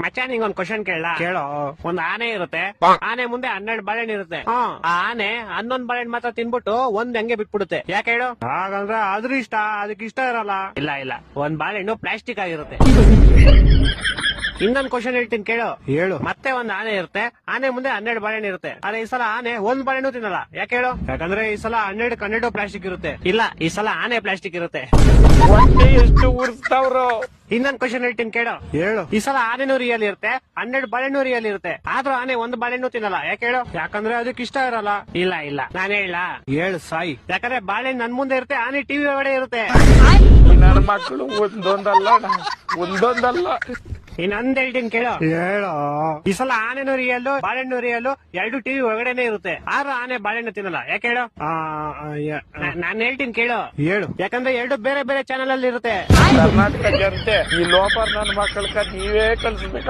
ಮಚ್ಚ ನಿಂಗೊಂದ್ ಕ್ವಶನ್ ಕೇಳೋ. ಒಂದ್ ಆನೆ ಇರುತ್ತೆ, ಆನೆ ಮುಂದೆ 12 ಬಾಳೆಹಣ್ಣು ಇರುತ್ತೆ. ಆ ಆನೆ 11 ಬಾಳೆಹಣ್ಣು ಮಾತ್ರ ತಿನ್ಬಿಟ್ಟು ಒಂದ್ ಹಂಗೆ ಬಿಟ್ಬಿಡುತ್ತೆ. ಯಾಕೆ ಹೇಳು? ಹಾಗಂದ್ರೆ ಅದ್ರ ಇಷ್ಟ, ಅದಕ್ಕೆ ಇಷ್ಟ ಇರಲ್ಲ. ಇಲ್ಲ, ಒಂದ್ ಬಾಳೆಹಣ್ಣು ಪ್ಲಾಸ್ಟಿಕ್ ಆಗಿರುತ್ತೆ. ಇನ್ನೊಂದ್ ಕ್ವಶನ್ ಹೇಳ್ತೀನಿ ಕೇಳು. ಮತ್ತೆ ಒಂದ್ ಆನೆ ಇರುತ್ತೆ, ಆನೆ ಮುಂದೆ 12 ಬಾಳೆಹಣ್ಣು ಇರುತ್ತೆ. ಆದ್ರೆ ಈ ಸಲ ಆನೆ ಒಂದ್ ಬಾಳೆಹಣ್ಣು ತಿನ್ನಲ್ಲ. ಯಾಕೆ ಹೇಳು? ಯಾಕಂದ್ರೆ ಈ ಸಲ 12 ಪ್ಲಾಸ್ಟಿಕ್ ಇರುತ್ತೆ. ಇಲ್ಲ, ಈ ಸಲ ಆನೆ ಪ್ಲಾಸ್ಟಿಕ್ ಇರುತ್ತೆ. ಎಷ್ಟು ಉರ್ಸ್ತಾವ್ರು. ಇನ್ನೊಂದ್ ಕ್ವಶನ್ ಹೇಳ್ತೀನಿ ಕೇಳು. ಈ ಸಲ ಆನೆನೂ ರಿಯಲ್ ಇರುತ್ತೆ, 12 ಬಾಳೆಹಣ್ಣು ರಿಯಲ್ ಇರುತ್ತೆ. ಆದ್ರೂ ಆನೆ ಒಂದ್ ಬಾಳೆಹಣ್ಣು ತಿನ್ನಲ್ಲ. ಯಾಕೆ ಹೇಳು? ಯಾಕಂದ್ರೆ ಅದಕ್ಕೆ ಇಷ್ಟ ಇರಲ್ಲ. ಇಲ್ಲ, ನಾನು ಹೇಳು ಸಾಯಿ. ಯಾಕಂದ್ರೆ ಬಾಳೆಹಣ್ಣು ನನ್ ಮುಂದೆ ಇರುತ್ತೆ, ಆನೆ ಟಿವಿ ಒಳಗಡೆ ಇರುತ್ತೆ. ನನ್ನ ಮಕ್ಕಳು ಒಂದೊಂದಲ್ಲ. ಇನ್ನೊಂದ್ ಹೇಳ್ತೀನಿ ಕೇಳು. ಈ ಸಲ ಆನೆನೂ ರಿಯಲ್, ಬಾಳೆಹಣ್ಣು ರಿಯಲ್, 2 ಟಿವಿ ಒಳಗಡೆನೆ ಇರುತ್ತೆ. ಆದ್ರೂ ಆನೆ ಬಾಳೆಹಣ್ಣು ತಿನ್ನಲ್ಲ. ಯಾಕೆ ಹೇಳು? ನಾನ್ ಹೇಳ್ತೀನಿ ಕೇಳು. ಯಾಕಂದ್ರೆ 2 ಬೇರೆ ಬೇರೆ ಚಾನೆಲ್ ಅಲ್ಲಿ ಇರುತ್ತೆ. ಕರ್ನಾಟಕ ಜನತೆ ಈ ಲೋಪರ್ ನನ್ನ ಮಕ್ಕಳ ನೀವೇ ಕಲ್ಸ್ಬೇಕು.